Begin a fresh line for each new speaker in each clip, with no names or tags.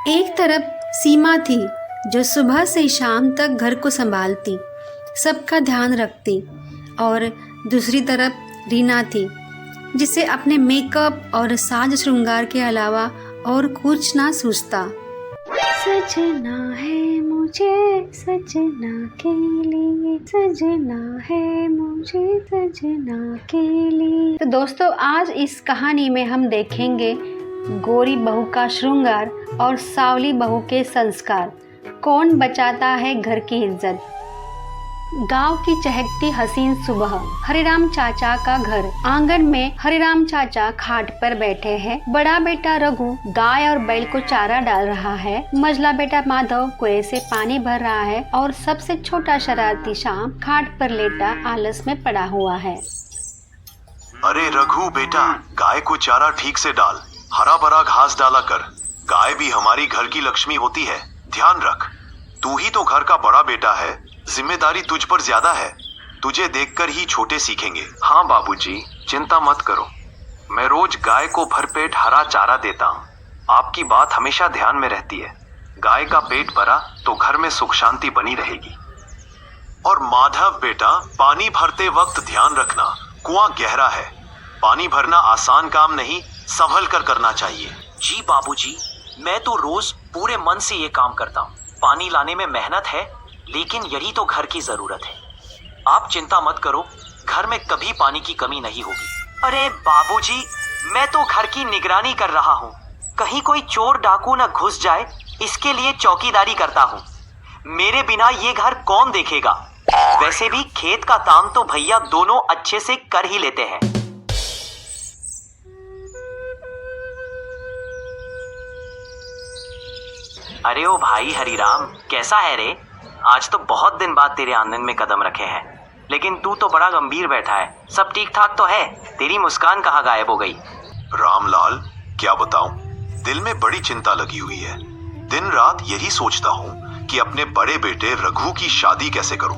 एक तरफ सीमा थी जो सुबह से शाम तक घर को संभालती, सबका ध्यान रखती, और दूसरी तरफ रीना थी जिसे अपने मेकअप और साज श्रृंगार के अलावा और कुछ ना सूझता। सजना है मुझे सजना के लिए, सजना है मुझे सजना के लिए। तो दोस्तों, आज इस कहानी में हम देखेंगे गोरी बहू का श्रृंगार और सावली बहू के संस्कार। कौन बचाता है घर की इज्जत। गांव की चहकती हसीन सुबह, हरिराम चाचा का घर। आंगन में हरिराम चाचा खाट पर बैठे हैं। बड़ा बेटा रघु गाय और बैल को चारा डाल रहा है। मझला बेटा माधव कुएं से पानी भर रहा है और सबसे छोटा शरारती श्याम खाट पर लेटा आलस में पड़ा हुआ है।
अरे रघु बेटा, गाय को चारा ठीक से डाल, हरा भरा घास डाला कर। गाय भी हमारी घर की लक्ष्मी होती है, ध्यान रख। तू ही तो घर का बड़ा बेटा है, जिम्मेदारी तुझ पर ज्यादा है। तुझे देखकर ही छोटे सीखेंगे।
हाँ बाबूजी, चिंता मत करो, मैं रोज गाय को भरपेट हरा चारा देता हूँ। आपकी बात हमेशा ध्यान में रहती है। गाय का पेट भरा तो घर में सुख शांति बनी रहेगी।
और माधव बेटा, पानी भरते वक्त ध्यान रखना, कुआं गहरा है। पानी भरना आसान काम नहीं, संभल कर करना चाहिए।
जी बाबूजी, मैं तो रोज पूरे मन से ये काम करता हूँ। पानी लाने में मेहनत है, लेकिन यही तो घर की जरूरत है। आप चिंता मत करो, घर में कभी पानी की कमी नहीं होगी। अरे बाबूजी, मैं तो घर की निगरानी कर रहा हूँ, कहीं कोई चोर डाकू न घुस जाए, इसके लिए चौकीदारी करता हूँ। मेरे बिना ये घर कौन देखेगा। वैसे भी खेत का काम तो भैया दोनों अच्छे से कर ही लेते हैं। अरे ओ भाई हरिराम, कैसा है रे? आज तो बहुत दिन बाद तेरे आंगन में कदम रखे हैं, लेकिन तू तो बड़ा गंभीर बैठा है। सब ठीक ठाक तो है? तेरी मुस्कान कहाँ गायब हो गई?
रामलाल, क्या बताऊं, दिल में बड़ी चिंता लगी हुई है। दिन रात यही सोचता हूँ कि अपने बड़े बेटे रघु की शादी कैसे करूं।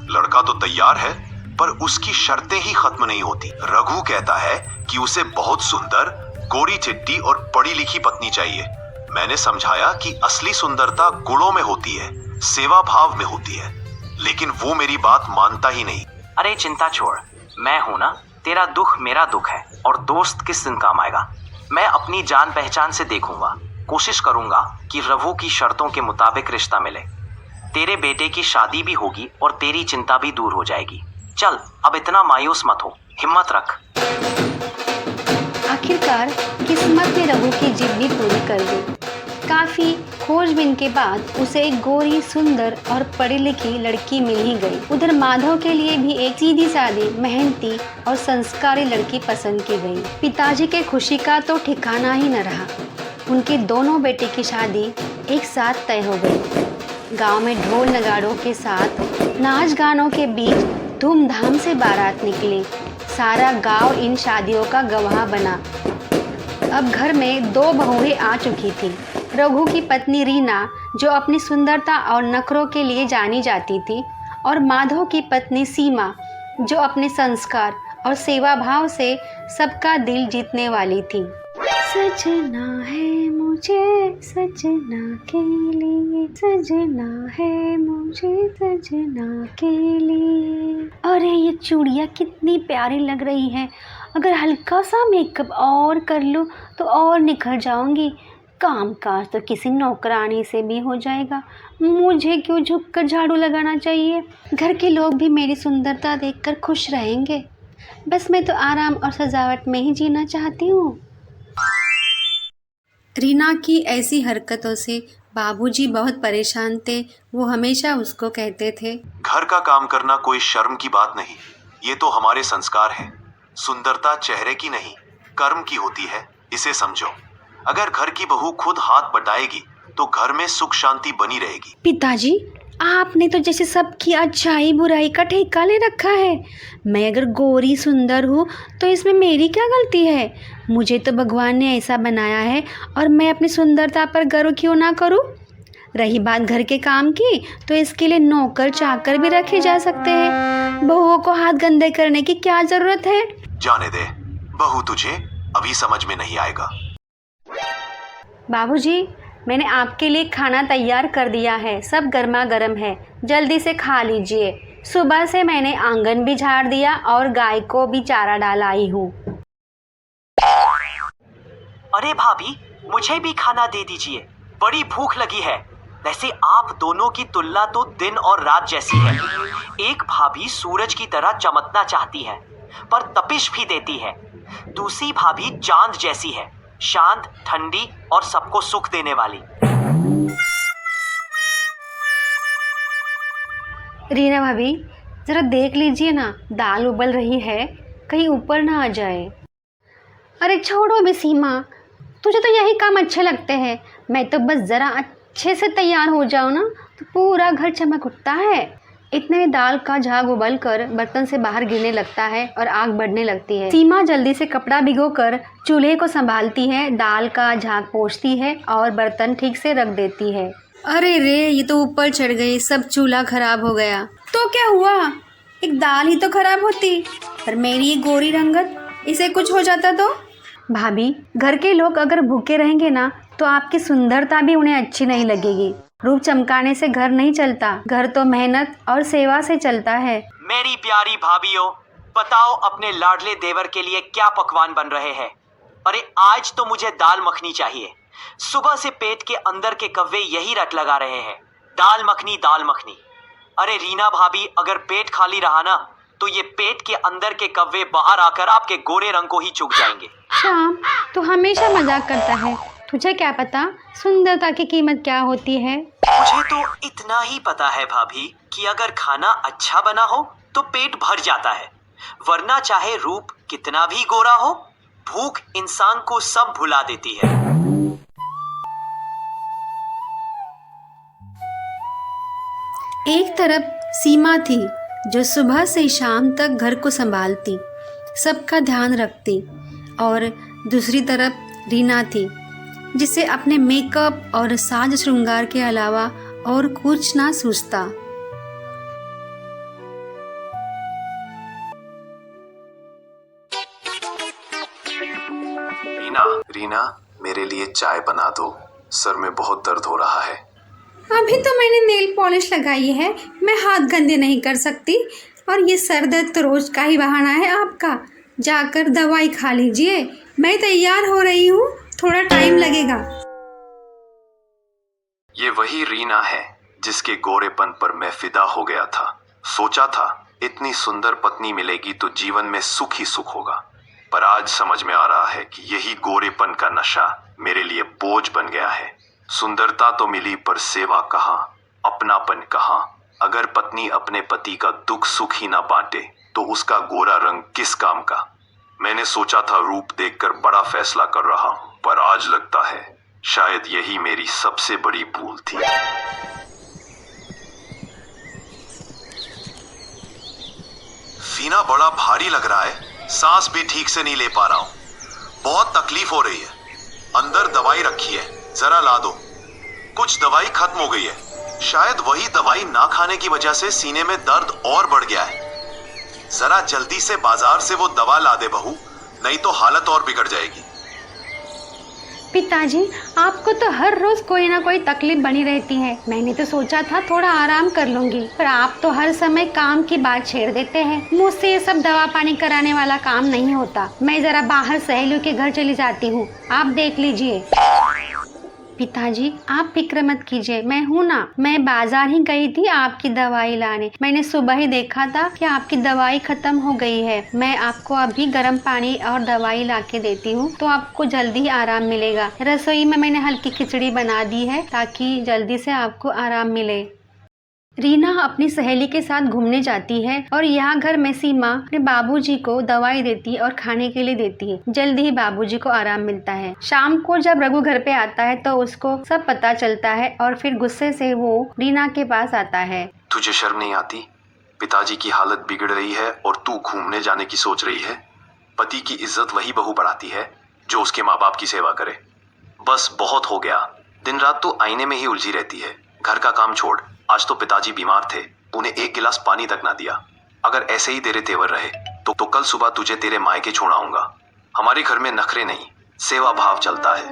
लड़का तो तैयार है, पर उसकी शर्तें ही खत्म नहीं होती। रघु कहता है कि उसे बहुत सुंदर, गोरी चिट्टी और पढ़ी लिखी पत्नी चाहिए। मैंने समझाया कि असली सुंदरता गुणों में होती है, सेवा भाव में होती है, लेकिन वो मेरी बात मानता ही नहीं।
अरे चिंता छोड़, मैं हूं ना। तेरा दुख मेरा दुख है, और दोस्त किस दिन काम आएगा। मैं अपनी जान पहचान से देखूंगा, कोशिश करूंगा कि रघु की शर्तों के मुताबिक रिश्ता मिले। तेरे बेटे की शादी भी होगी और तेरी चिंता भी दूर हो जाएगी। चल, अब इतना मायूस मत हो, हिम्मत रख।
आखिरकार किस्मत ने रघु की जिद भी पूरी कर दी। काफ़ी खोजबीन के बाद उसे एक गोरी, सुंदर और पढ़ी लिखी लड़की मिल ही गई। उधर माधव के लिए भी एक सीधी सादी, मेहनती और संस्कारी लड़की पसंद की गई। पिताजी के खुशी का तो ठिकाना ही न रहा। उनके दोनों बेटे की शादी एक साथ तय हो गई। गांव में ढोल नगाड़ों के साथ नाच गानों के बीच धूमधाम से बारात निकली। सारा गांव इन शादियों का गवाह बना। अब घर में दो बहुएं आ चुकी थी। रघु की पत्नी रीना, जो अपनी सुंदरता और नखरों के लिए जानी जाती थी, और माधव की पत्नी सीमा, जो अपने संस्कार और सेवा भाव से सबका दिल जीतने वाली थी। सजना है मुझे सजना के लिए, सजना है मुझे सजना के लिए। अरे ये चूड़ियाँ कितनी प्यारी लग रही है। अगर हल्का सा मेकअप और कर लूँ तो और निखर जाऊंगी। काम काज तो किसी नौकरानी से भी हो जाएगा। मुझे क्यों झुककर झाड़ू लगाना चाहिए। घर के लोग भी मेरी सुंदरता देखकर खुश रहेंगे। बस मैं तो आराम और सजावट में ही जीना चाहती हूँ। रीना की ऐसी हरकतों से बाबूजी बहुत परेशान थे। वो हमेशा उसको कहते थे,
घर का काम करना कोई शर्म की बात नहीं, ये तो हमारे संस्कार है। सुंदरता चेहरे की नहीं, कर्म की होती है, इसे समझो। अगर घर की बहू खुद हाथ बटाएगी तो घर में सुख शांति बनी रहेगी।
पिताजी, आपने तो जैसे सबकी अच्छाई बुराई का ठेका ले रखा है। मैं अगर गोरी सुंदर हूँ तो इसमें मेरी क्या गलती है। मुझे तो भगवान ने ऐसा बनाया है, और मैं अपनी सुंदरता पर गर्व क्यों ना करूँ। रही बात घर के काम की, तो इसके लिए नौकर चाकर भी रखे जा सकते हैं। बहुओं को हाथ गंदे करने की क्या जरूरत है।
जाने दे, बहू तुझे अभी समझ में नहीं आएगा।
बाबूजी, मैंने आपके लिए खाना तैयार कर दिया है, सब गर्मा गर्म है, जल्दी से खा लीजिए। सुबह से मैंने आंगन भी झाड़ दिया और गाय को भी चारा डाला आई हूँ।
अरे भाभी, मुझे भी खाना दे दीजिए, बड़ी भूख लगी है। वैसे आप दोनों की तुलना तो दिन और रात जैसी है। एक भाभी सूरज की तरह चमकना चाहती है पर तपिश भी देती है। दूसरी भाभी चांद जैसी है, शांत, ठंडी और सबको सुख देने वाली।
रीना भाभी, जरा देख लीजिए ना, दाल उबल रही है, कहीं ऊपर ना आ जाए। अरे छोड़ो भी सीमा, तुझे तो यही काम अच्छे लगते हैं। मैं तो बस ज़रा अच्छे से तैयार हो जाऊँ ना तो पूरा घर चमक उठता है। इतने में दाल का झाग उबल कर बर्तन से बाहर गिरने लगता है और आग बढ़ने लगती है। सीमा जल्दी से कपड़ा भिगोकर चूल्हे को संभालती है, दाल का झाग पोंछती है और बर्तन ठीक से रख देती है। अरे रे, ये तो ऊपर चढ़ गई, सब चूल्हा खराब हो गया। तो क्या हुआ, एक दाल ही तो खराब होती, पर मेरी ये गोरी रंगत, इसे कुछ हो जाता तो? भाभी, घर के लोग अगर भूखे रहेंगे ना तो आपकी सुंदरता भी उन्हें अच्छी नहीं लगेगी। रूप चमकाने से घर नहीं चलता, घर तो मेहनत और सेवा से चलता है।
मेरी प्यारी भाभीओ, बताओ अपने लाडले देवर के लिए क्या पकवान बन रहे हैं? अरे आज तो मुझे दाल मखनी चाहिए। सुबह से पेट के अंदर के कव्वे यही रट लगा रहे हैं, दाल मखनी दाल मखनी। अरे रीना भाभी, अगर पेट खाली रहा ना तो ये पेट के अंदर के कव्वे बाहर आकर आपके गोरे रंग को ही चुग जाएंगे।
श्याम, तू हमेशा मजाक करता है, तुझे क्या पता सुंदरता की कीमत क्या होती है।
मुझे तो इतना ही पता है भाभी कि अगर खाना अच्छा बना हो तो पेट भर जाता है, वरना चाहे रूप कितना भी गोरा हो, भूख इंसान को सब भुला देती है।
एक तरफ सीमा थी जो सुबह से शाम तक घर को संभालती, सबका ध्यान रखती, और दूसरी तरफ रीना थी जिसे अपने मेकअप और साज श्रृंगार के अलावा और कुछ ना सूझता।
रीना, मेरे लिए चाय बना दो, सर में बहुत दर्द हो रहा है।
अभी तो मैंने नेल पॉलिश लगाई है, मैं हाथ गंदे नहीं कर सकती, और ये सर दर्द तो रोज का ही बहाना है आपका। जाकर दवाई खा लीजिए, मैं तैयार हो रही हूँ, थोड़ा टाइम लगेगा।
ये वही रीना है जिसके गोरेपन पर मैं फिदा हो गया था। सोचा था इतनी सुंदर पत्नी मिलेगी तो जीवन में सुख ही सुख होगा, पर आज समझ में आ रहा है कि यही गोरेपन का नशा मेरे लिए बोझ बन गया है। सुंदरता तो मिली पर सेवा कहाँ, अपनापन कहाँ। अगर पत्नी अपने पति का दुख सुख ही ना बांटे तो उसका गोरा रंग किस काम का। मैंने सोचा था रूप देखकर बड़ा फैसला कर रहा हूँ, पर आज लगता है शायद यही मेरी सबसे बड़ी भूल थी।
सीना बड़ा भारी लग रहा है, सांस भी ठीक से नहीं ले पा रहा हूँ, बहुत तकलीफ हो रही है। अंदर दवाई रखी है, जरा ला दो। कुछ दवाई खत्म हो गई है, शायद वही दवाई ना खाने की वजह से सीने में दर्द और बढ़ गया है। जरा जल्दी से बाजार से वो दवा ला दे बहू, नहीं तो हालत और बिगड़ जाएगी।
पिताजी, आपको तो हर रोज कोई ना कोई तकलीफ बनी रहती है। मैंने तो सोचा था थोड़ा आराम कर लूंगी, पर आप तो हर समय काम की बात छेड़ देते हैं। मुझसे ये सब दवा पानी कराने वाला काम नहीं होता। मैं जरा बाहर सहेलियों के घर चली जाती हूँ, आप देख लीजिए। पिताजी, आप फिक्र मत कीजिए, मैं हूँ ना। मैं बाजार ही गई थी आपकी दवाई लाने। मैंने सुबह ही देखा था कि आपकी दवाई खत्म हो गई है। मैं आपको अभी गर्म पानी और दवाई ला के देती हूँ, तो आपको जल्दी ही आराम मिलेगा। रसोई में मैंने हल्की खिचड़ी बना दी है ताकि जल्दी से आपको आराम मिले। रीना अपनी सहेली के साथ घूमने जाती है और यहाँ घर में सीमा अपने बाबूजी को दवाई देती है और खाने के लिए देती है। जल्दी ही बाबूजी को आराम मिलता है। शाम को जब रघु घर पे आता है तो उसको सब पता चलता है और फिर गुस्से से वो रीना के पास आता है।
तुझे शर्म नहीं आती? पिताजी की हालत बिगड़ रही है और तू घूमने जाने की सोच रही है। पति की इज्जत वही बहू बढ़ाती है जो उसके माँ बाप की सेवा करे। बस बहुत हो गया, दिन रात तू आईने में ही उलझी रहती है। घर का काम छोड़, आज तो पिताजी बीमार थे, उन्हें एक गिलास पानी तक ना दिया। अगर ऐसे ही तेरे तेवर रहे तो कल सुबह तुझे तेरे मायके छोड़ आऊंगा। हमारे घर में नखरे नहीं, सेवा भाव चलता है।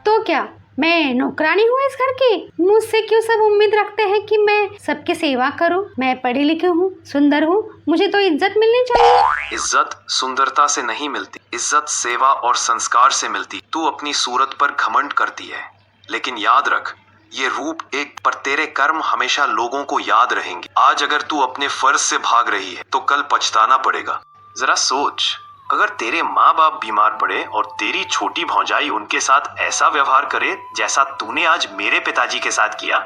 तो क्या मैं नौकरानी हूँ इस घर की? मुझसे क्यों सब उम्मीद रखते हैं कि मैं सबकी सेवा करूँ? मैं पढ़ी लिखी हूँ, सुंदर हूँ, मुझे तो इज्जत मिलनी चाहिए।
इज्जत सुंदरता से नहीं मिलती, इज्जत सेवा और संस्कार से मिलती। तू अपनी सूरत पर घमंड करती है, लेकिन याद रख, ये रूप एक पर तेरे कर्म हमेशा लोगों को याद रहेंगे। आज अगर तू अपने फर्ज से भाग रही है तो कल पछताना पड़ेगा। जरा सोच, अगर तेरे माँ बाप बीमार पड़े और तेरी छोटी भौजाई उनके साथ ऐसा व्यवहार करे जैसा तूने आज मेरे पिताजी के साथ किया,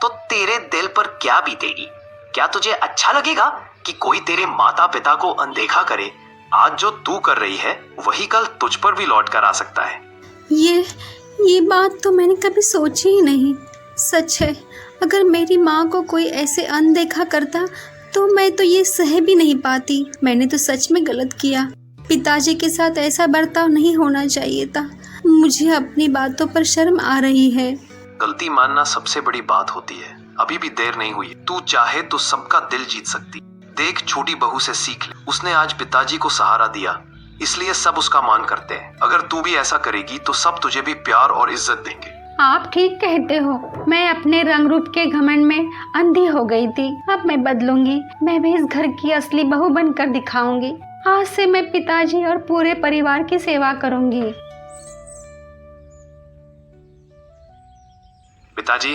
तो तेरे दिल पर क्या बीतेगी? क्या तुझे अच्छा लगेगा कि कोई तेरे माता पिता को अनदेखा करे? आज जो तू कर रही है वही कल तुझ पर भी लौट कर आ सकता है।
ये बात तो मैंने कभी सोची ही नहीं। सच है, अगर मेरी माँ को कोई ऐसे अनदेखा करता तो मैं तो ये सह भी नहीं पाती। मैंने तो सच में गलत किया। पिताजी के साथ ऐसा बर्ताव नहीं होना चाहिए था। मुझे अपनी बातों पर शर्म आ रही है।
गलती मानना सबसे बड़ी बात होती है। अभी भी देर नहीं हुई। तू चाहे तो सबका दिल जीत सकती। देख, छोटी बहू से सीख ले। उसने आज पिताजी को सहारा दिया, इसलिए सब उसका मान करते हैं। अगर तू भी ऐसा करेगी तो सब तुझे भी प्यार और इज्जत देंगे।
आप ठीक कहते हो। मैं अपने रंग रूप के घमंड में अंधी हो गई थी। अब मैं बदलूंगी। मैं भी इस घर की असली बहू बनकर दिखाऊंगी। आज से मैं पिताजी और पूरे परिवार की सेवा करूंगी।
पिताजी,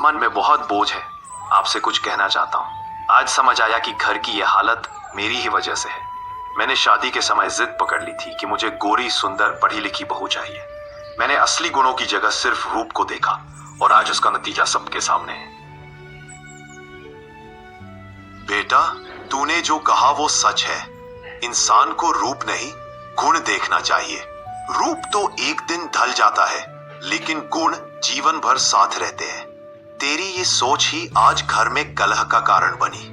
मन में बहुत बोझ है। आपसे कुछ कहना चाहता हूँ। आज समझ आया कि घर की यह हालत मेरी ही वजह से है। मैंने शादी के समय जिद पकड़ ली थी कि मुझे गोरी, सुंदर, पढ़ी लिखी बहू चाहिए। मैंने असली गुणों की जगह सिर्फ रूप को देखा और आज उसका नतीजा सबके सामने है।
बेटा, तूने जो कहा वो सच है। इंसान को रूप नहीं, गुण देखना चाहिए। रूप तो एक दिन ढल जाता है, लेकिन गुण जीवन भर साथ रहते हैं। तेरी ये सोच ही आज घर में कलह का कारण बनी।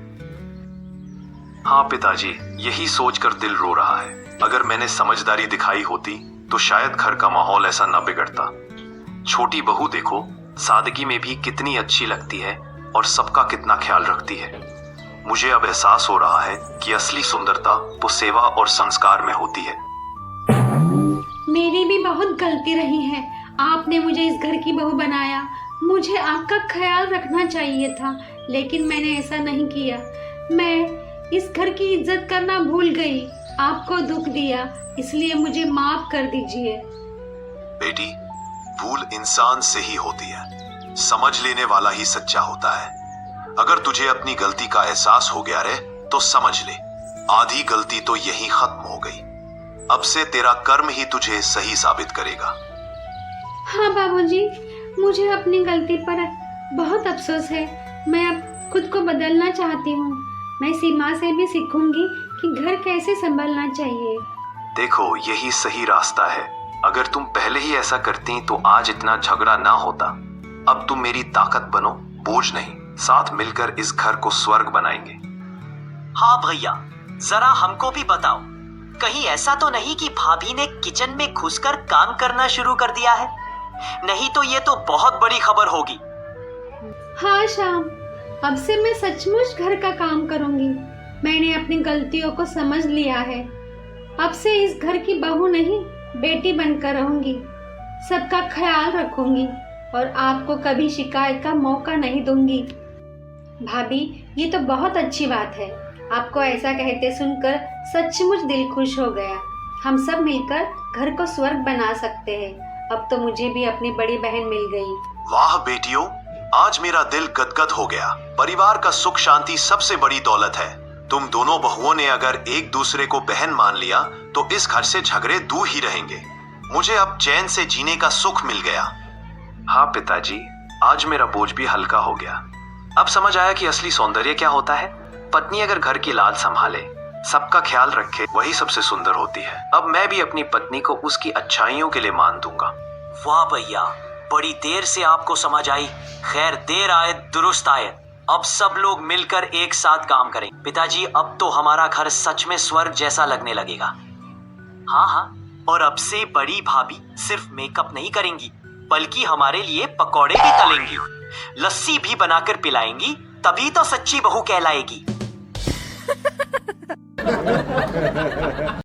हाँ पिताजी, यही सोचकर दिल रो रहा है। अगर मैंने समझदारी दिखाई होती तो शायद घर का माहौल ऐसा न बिगड़ता। छोटी बहू देखो, सादगी में भी कितनी अच्छी लगती है और सबका कितना ख्याल रखती है। मुझे अब एहसास हो रहा है कि असली सुंदरता वो सेवा और संस्कार में होती है।
मेरी भी बहुत गलती रही है। आपने मुझे इस घर की बहू बनाया। मुझे आपका ख्याल रखना चाहिए था, लेकिन मैंने ऐसा नहीं किया। मैं इस घर की इज्जत करना भूल गई। आपको दुख दिया, इसलिए मुझे माफ कर दीजिए।
बेटी, भूल इंसान से ही होती है। समझ लेने वाला ही सच्चा होता है। अगर तुझे अपनी गलती का एहसास हो गया रे तो समझ ले, आधी गलती तो यही खत्म हो गई। अब से तेरा कर्म ही तुझे सही साबित करेगा।
हाँ बाबूजी, मुझे अपनी गलती पर बहुत अफसोस है। मैं अब खुद को बदलना चाहती हूँ। मैं सीमा से भी सीखूंगी कि घर कैसे संभलना चाहिए।
देखो, यही सही रास्ता है। अगर तुम पहले ही ऐसा करती तो आज इतना झगड़ा ना होता। अब तुम मेरी ताकत बनो, बोझ नहीं। साथ मिलकर इस घर को स्वर्ग बनाएंगे।
हाँ भैया, जरा हमको भी बताओ, कहीं ऐसा तो नहीं कि भाभी ने किचन में घुसकर काम करना शुरू कर दिया है? नहीं तो ये तो बहुत बड़ी खबर होगी।
हाँ श्याम, अब से मैं सचमुच घर का काम करूंगी। मैंने अपनी गलतियों को समझ लिया है। अब से इस घर की बहू नहीं, बेटी बनकर रहूंगी। सबका ख्याल रखूंगी और आपको कभी शिकायत का मौका नहीं दूंगी। भाभी, ये तो बहुत अच्छी बात है। आपको ऐसा कहते सुनकर सचमुच दिल खुश हो गया। हम सब मिलकर घर को स्वर्ग बना सकते हैं। अब तो मुझे भी अपनी बड़ी बहन मिल गई।
वाह बेटियों, आज मेरा दिल गदगद हो गया। परिवार का सुख शांति सबसे बड़ी दौलत है। तुम दोनों बहुओं ने अगर एक दूसरे को बहन मान लिया तो इस घर से झगड़े दूर ही रहेंगे। मुझे अब चैन से जीने का सुख मिल गया।
हाँ पिताजी, आज मेरा बोझ भी हल्का हो गया। अब समझ आया कि असली सौंदर्य क्या होता है। पत्नी अगर घर की लाज संभाले, सबका ख्याल रखे, वही सबसे सुंदर होती है। अब मैं भी अपनी पत्नी को उसकी अच्छाइयों के लिए मान दूंगा।
वाह भैया, बड़ी देर से आपको समझ आई। खैर, देर आए दुरुस्त आए। अब सब लोग मिलकर एक साथ काम करें। पिताजी, अब तो हमारा घर सच में स्वर्ग जैसा लगने लगेगा। हाँ हाँ, और अब से बड़ी भाभी सिर्फ मेकअप नहीं करेंगी, बल्कि हमारे लिए पकौड़े भी तलेंगी, लस्सी भी बनाकर पिलाएंगी। तभी तो सच्ची बहू कहलाएगी।